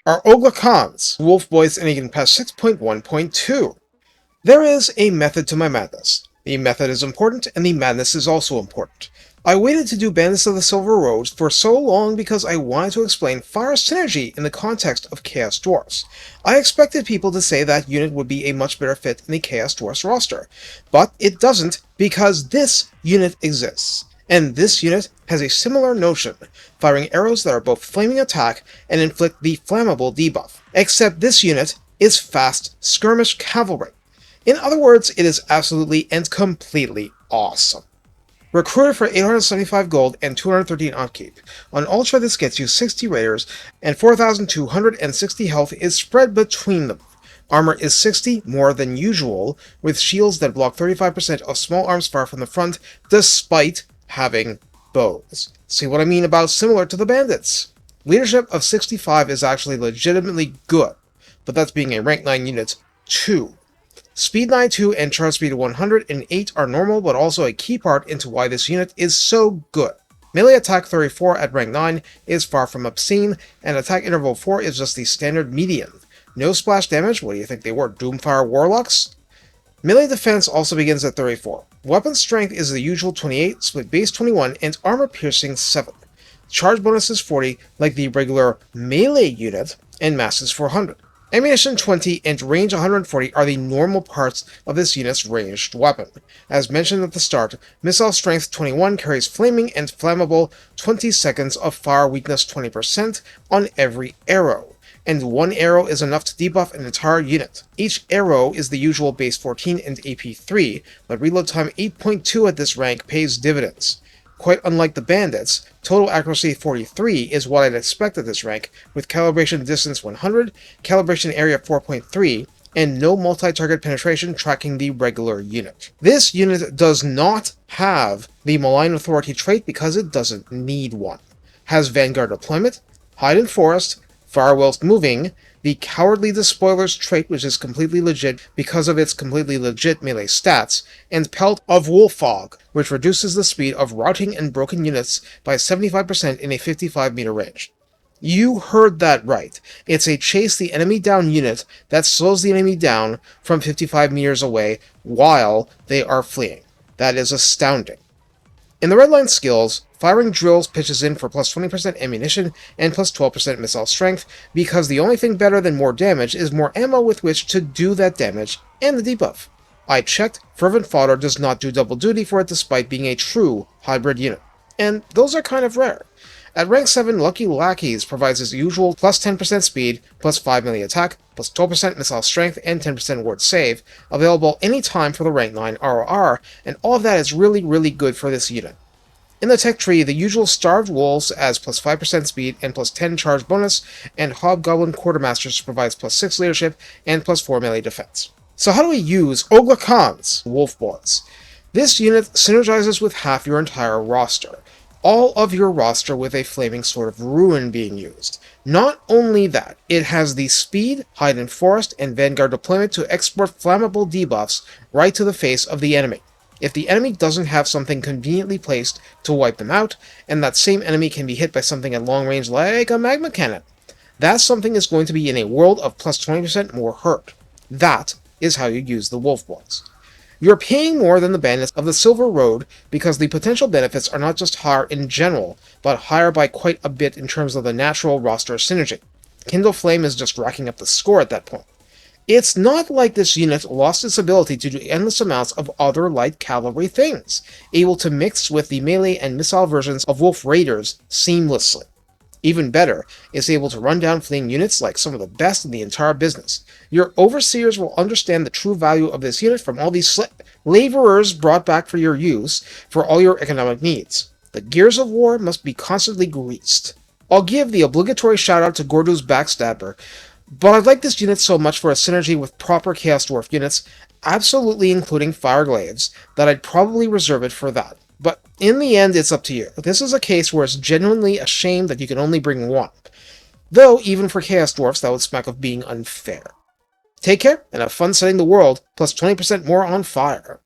are Oglah cons, Wolfboyz, and Again Past 6.1.2. There is a method to my madness. The method is important, and the madness is also important. I waited to do Bandits of the Silver Road for so long because I wanted to explain fire synergy in the context of Chaos Dwarfs. I expected people to say that unit would be a much better fit in the Chaos Dwarfs roster, but it doesn't because this unit exists. And this unit has a similar notion, firing arrows that are both flaming attack and inflict the Flammable debuff, except this unit is fast skirmish cavalry. In other words, it is absolutely and completely awesome. Recruited for 875 gold and 213 upkeep. On Ultra this gets you 60 raiders, and 4,260 health is spread between them. Armor is 60, more than usual, with shields that block 35% of small arms fire from the front, despite having bows. See what I mean about similar to the Bandits? Leadership of 65 is actually legitimately good, but that's being a rank 9 unit too. Speed 92 and charge speed 108 are normal, but also a key part into why this unit is so good. Melee attack 34 at rank 9 is far from obscene, and attack interval 4 is just the standard median. No splash damage, what do you think they were, Doomfire Warlocks? Melee defense also begins at 34. Weapon strength is the usual 28, split base 21, and armor piercing 7. Charge bonus is 40, like the regular melee unit, and mass is 400. Ammunition 20 and range 140 are the normal parts of this unit's ranged weapon. As mentioned at the start, missile strength 21 carries flaming and flammable 20 seconds of fire weakness 20% on every arrow, and one arrow is enough to debuff an entire unit. Each arrow is the usual base 14 and AP 3, but reload time 8.2 at this rank pays dividends. Quite unlike the Bandits, total accuracy 43 is what I'd expect at this rank, with calibration distance 100, calibration area 4.3, and no multi-target penetration tracking the regular unit. This unit does not have the Malign Authority trait because it doesn't need one. Has Vanguard deployment, hide in forest, fire whilst moving, the Cowardly Despoilers trait, which is completely legit because of its completely legit melee stats, and Pelt of Wolfog, which reduces the speed of routing and broken units by 75% in a 55-meter range. You heard that right. It's a chase the enemy down unit that slows the enemy down from 55 meters away while they are fleeing. That is astounding. In the redline skills, firing drills pitches in for plus 20% ammunition and plus 12% missile strength, because the only thing better than more damage is more ammo with which to do that damage, and the debuff. I checked, Fervent Fodder does not do double duty for it despite being a true hybrid unit, and those are kind of rare. At rank 7, Lucky Lackeys provides its usual plus 10% speed, plus 5 melee attack, plus 12% missile strength, and 10% ward save, available anytime for the rank 9 RoR, and all of that is really good for this unit. In the tech tree, the usual Starved Wolves as plus 5% speed and plus 10 charge bonus, and Hobgoblin Quartermasters provides plus 6 leadership and plus 4 melee defense. So how do we use Oglah cons, Wolfboyz? This unit synergizes with half your entire roster. All of your roster with a Flaming Sword of Ruin being used. Not only that, it has the speed, hide in forest, and Vanguard deployment to export flammable debuffs right to the face of the enemy. If the enemy doesn't have something conveniently placed to wipe them out, and that same enemy can be hit by something at long range like a magma cannon, that something is going to be in a world of plus 20% more hurt. That is how you use the Wolfboyz. You're paying more than the Bandits of the Silver Road because the potential benefits are not just higher in general, but higher by quite a bit in terms of the natural roster synergy. Kindle Flame is just racking up the score at that point. It's not like this unit lost its ability to do endless amounts of other light cavalry things, able to mix with the melee and missile versions of Wolf Raiders seamlessly. Even better, it's able to run down fleeing units like some of the best in the entire business. Your overseers will understand the true value of this unit from all these laborers brought back for your use for all your economic needs. The gears of war must be constantly greased. I'll give the obligatory shout out to Gordu's Backstabber, but I like this unit so much for its synergy with proper Chaos Dwarf units, absolutely including Fireglaives, that I'd probably reserve it for that. But in the end, it's up to you. This is a case where it's genuinely a shame that you can only bring one. Though, even for Chaos Dwarfs, that would smack of being unfair. Take care, and have fun setting the world, plus 20% more on fire.